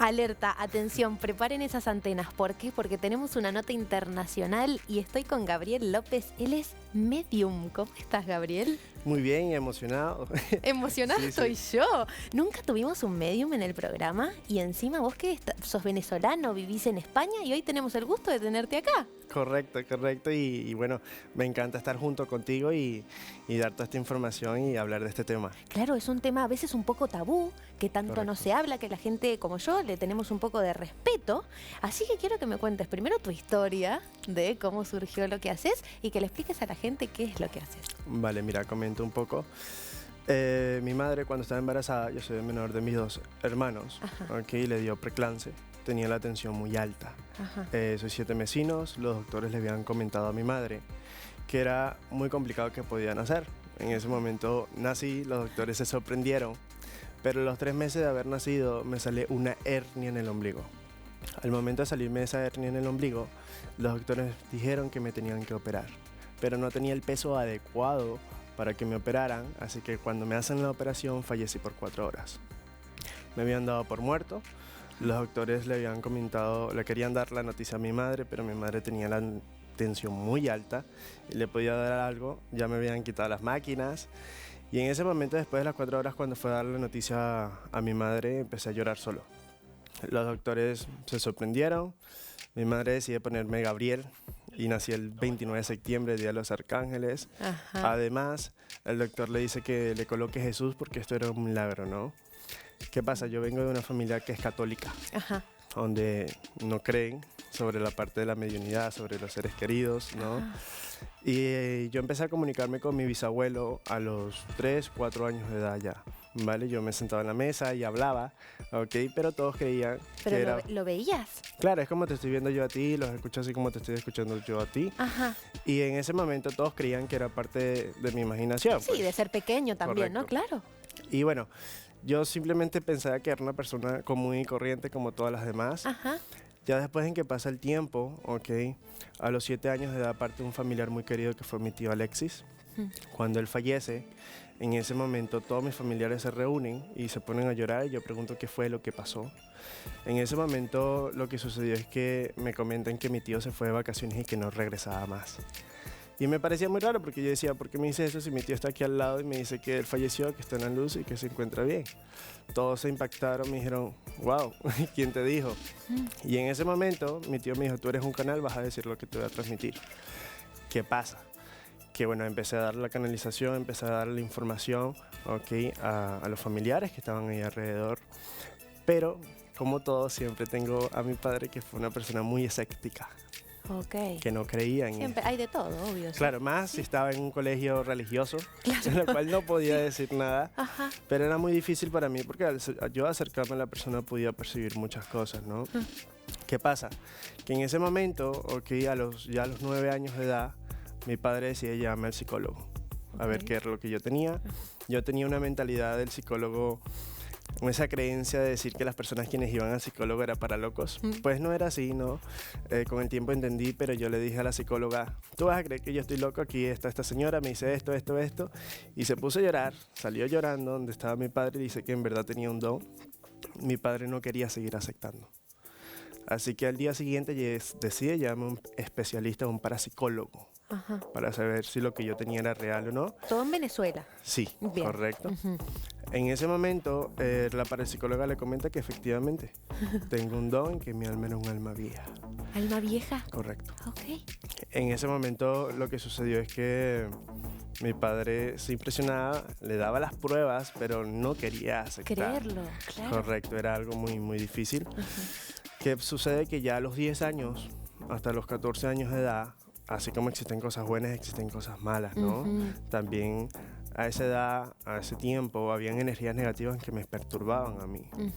Alerta, atención, preparen esas antenas. ¿Por qué? Porque tenemos una nota internacional y estoy con Gabriel López. Él es medium. ¿Cómo estás, Gabriel? Muy bien, emocionado. Emocionada Sí, estoy yo. Nunca tuvimos un medium en el programa y encima vos que sos venezolano, vivís en España y hoy tenemos el gusto de tenerte acá. Correcto, correcto. Y bueno, me encanta estar junto contigo y dar toda esta información y hablar de este tema. Claro, es un tema a veces un poco tabú, que tanto Correcto. no se habla, que la gente como yo le tenemos un poco de respeto. Así que quiero que me cuentes primero tu historia de cómo surgió lo que haces y que le expliques a la gente qué es lo que haces. Vale, mira, comento un poco. Mi madre cuando estaba embarazada, yo soy el menor de mis dos hermanos, Ajá. ¿ok? Le dio preclance, tenía la tensión muy alta. Ajá. Soy 7 vecinos, los doctores le habían comentado a mi madre que era muy complicado que podían hacer. En ese momento nací, los doctores se sorprendieron, pero a los 3 meses de haber nacido me salió una hernia en el ombligo. Al momento de salirme esa hernia en el ombligo, los doctores dijeron que me tenían que operar, pero no tenía el peso adecuado para que me operaran, así que cuando me hacen la operación fallecí por 4 horas. Me habían dado por muerto, los doctores le habían comentado, le querían dar la noticia a mi madre, pero mi madre tenía la tensión muy alta y le podía dar algo, ya me habían quitado las máquinas y en ese momento después de las 4 horas cuando fue a dar la noticia a mi madre empecé a llorar solo. Los doctores se sorprendieron, mi madre decide ponerme Gabriel y nací el 29 de septiembre, Día de los Arcángeles. Ajá. Además, el doctor le dice que le coloque Jesús porque esto era un milagro, ¿no? ¿Qué pasa? Yo vengo de una familia que es católica, Ajá. donde no creen sobre la parte de la mediunidad, sobre los seres queridos, ¿no? Ajá. Y yo empecé a comunicarme con mi bisabuelo a los 3, 4 años de edad ya, ¿vale? Yo me sentaba en la mesa y hablaba, ¿ok? Pero todos creían que Pero era... lo veías. Claro, es como te estoy viendo yo a ti, los escucho así como te estoy escuchando yo a ti. Ajá. Y en ese momento todos creían que era parte de mi imaginación. Sí, pues. de ser pequeño también, ¿no? Correcto. Claro. Y bueno, yo simplemente pensaba que era una persona común y corriente como todas las demás. Ajá. Ya después en que pasa el tiempo, ¿ok? A los 7 años de edad parte un familiar muy querido que fue mi tío Alexis. Mm. Cuando él fallece, en ese momento todos mis familiares se reúnen y se ponen a llorar y yo pregunto qué fue lo que pasó. En ese momento lo que sucedió es que me comentan que mi tío se fue de vacaciones y que no regresaba más. Y me parecía muy raro porque yo decía, ¿por qué me dice eso si mi tío está aquí al lado y me dice que él falleció, que está en la luz y que se encuentra bien? Todos se impactaron, me dijeron, wow, ¿quién te dijo? Y en ese momento mi tío me dijo, tú eres un canal, vas a decir lo que te voy a transmitir. ¿Qué pasa? Que bueno, empecé a dar la canalización, empecé a dar la información, ¿ok? A los familiares que estaban ahí alrededor. Pero, como todo, siempre tengo a mi padre que fue una persona muy escéptica, Ok. que no creía en Siempre hay de todo, obvio. sí. Claro, más si estaba en un colegio religioso, Claro. en el cual no podía decir nada, Ajá. pero era muy difícil para mí porque al yo acercarme a la persona podía percibir muchas cosas, ¿no? ¿Qué pasa? Que en ese momento, ok, ya a los 9 años de edad, mi padre decide llevarme al psicólogo a ver Ok. qué era lo que yo tenía. Yo tenía una mentalidad del psicólogo, con esa creencia de decir que las personas quienes iban al psicólogo era para locos. Pues no era así, ¿no? Con el tiempo entendí, pero yo le dije a la psicóloga, tú vas a creer que yo estoy loco, aquí está esta señora, me dice esto, esto, esto, y se puso a llorar, salió llorando donde estaba mi padre y dice que en verdad tenía un don. Mi padre no quería seguir aceptando. Así que al día siguiente decide llamarme a un especialista, un parapsicólogo, Ajá. para saber si lo que yo tenía era real o no. Todo en Venezuela. Sí, Bien. correcto. Ujú. En ese momento, la parapsicóloga le comenta que efectivamente tengo un don, que mi alma era un alma vieja. Alma vieja. Correcto. Ok. En ese momento lo que sucedió es que mi padre se impresionaba, le daba las pruebas, pero no quería aceptar. Creerlo, claro. Correcto, era algo muy, muy difícil. Ajá. Que sucede que ya a los 10 años, hasta los 14 años de edad, así como existen cosas buenas, existen cosas malas, ¿no? Ujú. También a esa edad, a ese tiempo, habían energías negativas que me perturbaban a mí. Ujú.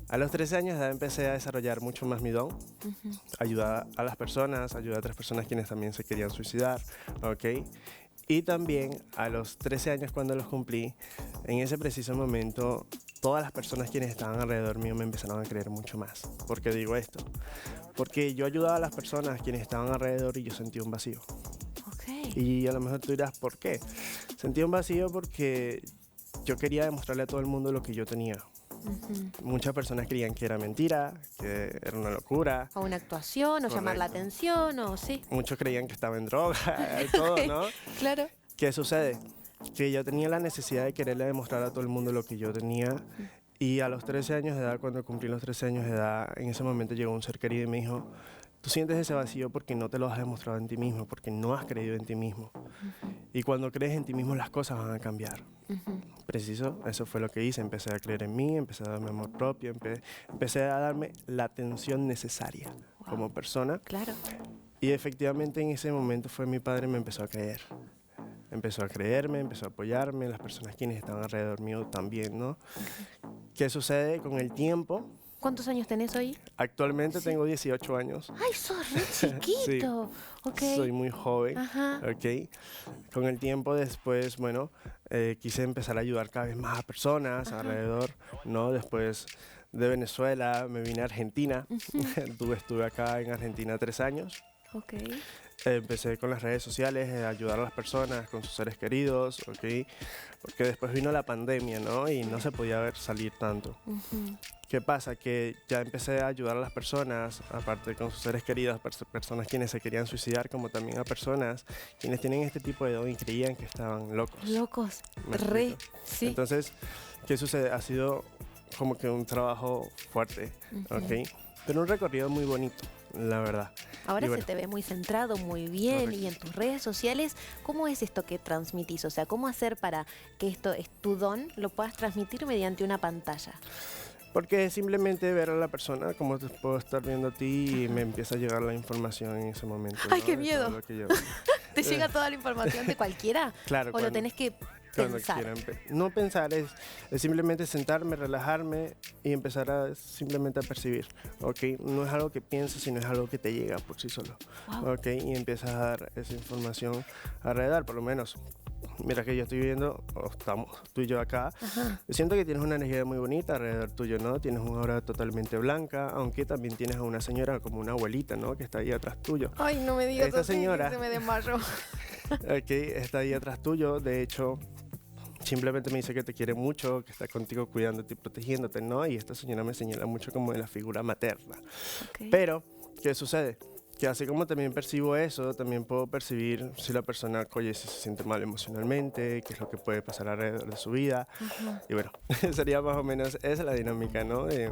A los 13 años de edad empecé a desarrollar mucho más mi don, Ujú. ayudar a las personas, ayudar a otras personas quienes también se querían suicidar, ¿ok? Y también a los 13 años cuando los cumplí, en ese preciso momento, todas las personas quienes estaban alrededor mío me empezaron a creer mucho más. ¿Por qué digo esto? Porque yo ayudaba a las personas quienes estaban alrededor y yo sentía un vacío. Ok. Y a lo mejor tú dirás, ¿por qué? Sentía un vacío porque yo quería demostrarle a todo el mundo lo que yo tenía. Ujú. Muchas personas creían que era mentira, que era una locura. O una actuación, o llamar la Correcto. atención, o sí. Muchos creían que estaba en droga y todo, ¿no? Claro. ¿Qué sucede? Que yo tenía la necesidad de quererle demostrar a todo el mundo lo que yo tenía. Y a los 13 años de edad, cuando cumplí los 13 años de edad, en ese momento llegó un ser querido y me dijo, tú sientes ese vacío porque no te lo has demostrado en ti mismo, porque no has creído en ti mismo. Y cuando crees en ti mismo, las cosas van a cambiar. Ujú. Preciso, eso fue lo que hice. Empecé a creer en mí, empecé a darme amor propio, empecé a darme la atención necesaria como persona. Claro. Y efectivamente en ese momento fue mi padre, me empezó a creer. Empezó a creerme, empezó a apoyarme, las personas quienes estaban alrededor mío también, ¿no? ¿Qué sucede con el tiempo? ¿Cuántos años tenés hoy? Actualmente tengo 18 años. ¡Ay, sos re chiquito! Ok. Soy muy joven, Ajá. ¿ok? Con el tiempo después, bueno, quise empezar a ayudar cada vez más a personas alrededor, ¿no? Después de Venezuela me vine a Argentina. Estuve acá en Argentina 3 años. Ok. Empecé con las redes sociales, a ayudar a las personas con sus seres queridos, ¿ok? Porque después vino la pandemia, ¿no? Y no se podía salir tanto. Ujú. ¿Qué pasa? Que ya empecé a ayudar a las personas, aparte con sus seres queridos, personas quienes se querían suicidar, como también a personas quienes tienen este tipo de don y creían que estaban locos. Locos. ¿Me Re. explico? Sí. Entonces, ¿qué sucede? Ha sido como que un trabajo fuerte, ¿ok? Pero un recorrido muy bonito, la verdad. Ahora Y bueno, se te ve muy centrado, muy bien, correcto. y en tus redes sociales, ¿cómo es esto que transmitís? O sea, ¿cómo hacer para que esto es tu don, lo puedas transmitir mediante una pantalla? Porque es simplemente ver a la persona, como te puedo estar viendo a ti, y me empieza a llegar la información en ese momento. ¡Ay, ¿no? qué De todo miedo! lo que yo- ¿Te llega toda la información de cualquiera? Claro, ¿O lo cuando- tenés que Cuando pensar? quieran no pensar, es simplemente sentarme, relajarme y empezar a simplemente a percibir, ¿ok? No es algo que pienses, sino es algo que te llega por sí solo, Wow. ¿ok? Y empiezas a dar esa información alrededor, por lo menos. Mira que yo estoy viendo, o estamos tú y yo acá, Ajá. yo siento que tienes una energía muy bonita alrededor tuyo, ¿no? Tienes una aura totalmente blanca, aunque también tienes a una señora como una abuelita, ¿no? Que está ahí atrás tuyo. Ay, no me digas Esta así, señora- que se me desmayó. Ok, está ahí atrás tuyo, de hecho, simplemente me dice que te quiere mucho, que está contigo cuidándote y protegiéndote, ¿no? Y esta señora me señala mucho como de la figura materna. Ok. Pero, ¿qué sucede? Que así como también percibo eso, también puedo percibir si la persona, oye, si se siente mal emocionalmente, qué es lo que puede pasar alrededor de su vida. Ajá. Y bueno, sería más o menos esa la dinámica, ¿no? De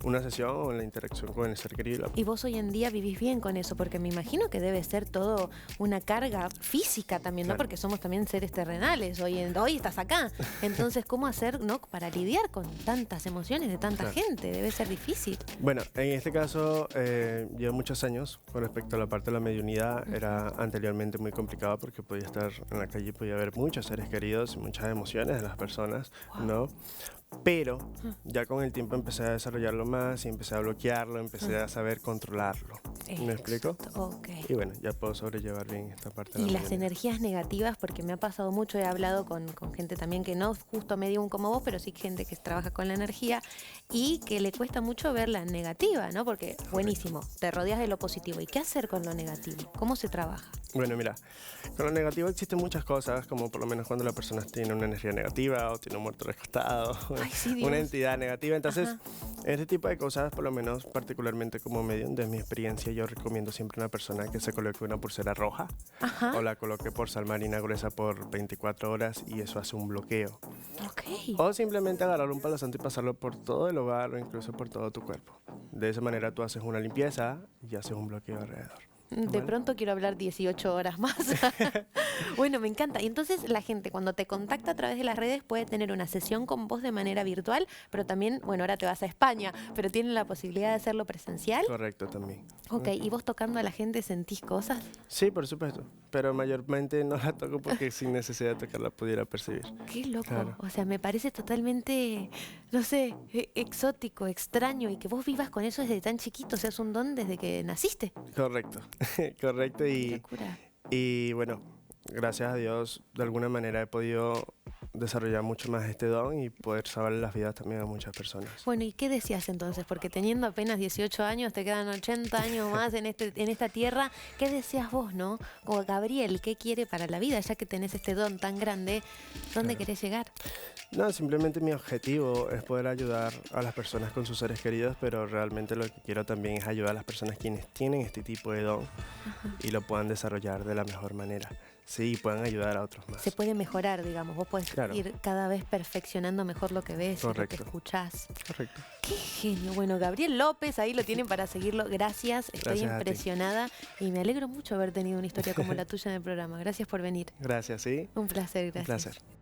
una sesión o la interacción con el ser querido. Y vos hoy en día vivís bien con eso, porque me imagino que debe ser todo una carga física también, ¿no? Claro. Porque somos también seres terrenales, hoy estás acá. Entonces, ¿cómo hacer, no? Para lidiar con tantas emociones de tanta Claro. gente, debe ser difícil. Bueno, en este caso, llevo muchos años con respecto a la parte de la mediunidad. Era anteriormente muy complicado porque podía estar en la calle y podía ver muchos seres queridos y muchas emociones de las personas, ¿no? Pero ya con el tiempo empecé a desarrollarlo más y empecé a bloquearlo, empecé a saber controlarlo. ¿Me explico? Ok. Y bueno, ya puedo sobrellevar bien esta parte de Y la las mediunidad. energías negativas, porque me ha pasado mucho, he hablado con gente también que no justo medium como vos, pero sí gente que trabaja con la energía y que le cuesta mucho ver la negativa, ¿no? Porque buenísimo, te rodeas de lo positivo. ¿Y qué hacer con lo negativo? ¿Cómo se trabaja? Bueno, mira, con lo negativo existen muchas cosas, como por lo menos cuando la persona tiene una energía negativa o tiene un muerto recostado, Ay, sí, Dios. una entidad negativa. Entonces, Ajá. este tipo de cosas, por lo menos particularmente como medium, de mi experiencia, yo recomiendo siempre a una persona que se coloque una pulsera roja Ajá. o la coloque por sal marina gruesa por 24 horas y eso hace un bloqueo. Ok. O simplemente agarrar un palo santo y pasarlo por todo el hogar o incluso por todo tu cuerpo. De esa manera tú haces una limpieza y haces un bloqueo alrededor. De ¿Vale? pronto quiero hablar 18 horas más. Bueno, me encanta. Y entonces la gente cuando te contacta a través de las redes puede tener una sesión con vos de manera virtual, pero también, bueno, ahora te vas a España, pero tienen la posibilidad de hacerlo presencial. Correcto también. Ok, ¿y vos tocando a la gente sentís cosas? Sí, por supuesto, pero mayormente no la toco porque sin necesidad de tocarla pudiera percibir. Qué loco. Claro. O sea, me parece totalmente, no sé, exótico, extraño y que vos vivas con eso desde tan chiquito, o sea, es un don desde que naciste. Correcto, correcto Qué y, locura. y bueno, gracias a Dios de alguna manera he podido desarrollar mucho más este don y poder salvar las vidas también a muchas personas. Bueno, ¿y qué decías entonces? Porque teniendo apenas 18 años, te quedan 80 años más en esta tierra. ¿Qué deseas vos, no? Como Gabriel, ¿qué quiere para la vida? Ya que tenés este don tan grande, ¿dónde querés llegar? No, simplemente mi objetivo es poder ayudar a las personas con sus seres queridos, pero realmente lo que quiero también es ayudar a las personas quienes tienen este tipo de don y lo puedan desarrollar de la mejor manera. Sí, y puedan ayudar a otros más. Se puede mejorar, digamos. Vos podés Claro. ir cada vez perfeccionando mejor lo que ves y lo que Correcto. escuchás. Correcto. ¡Qué genio! Bueno, Gabriel López, ahí lo tienen para seguirlo. Gracias, estoy Gracias a ti. impresionada y me alegro mucho haber tenido una historia como la tuya en el programa. Gracias por venir. Gracias, sí. Un placer, Un gracias. placer.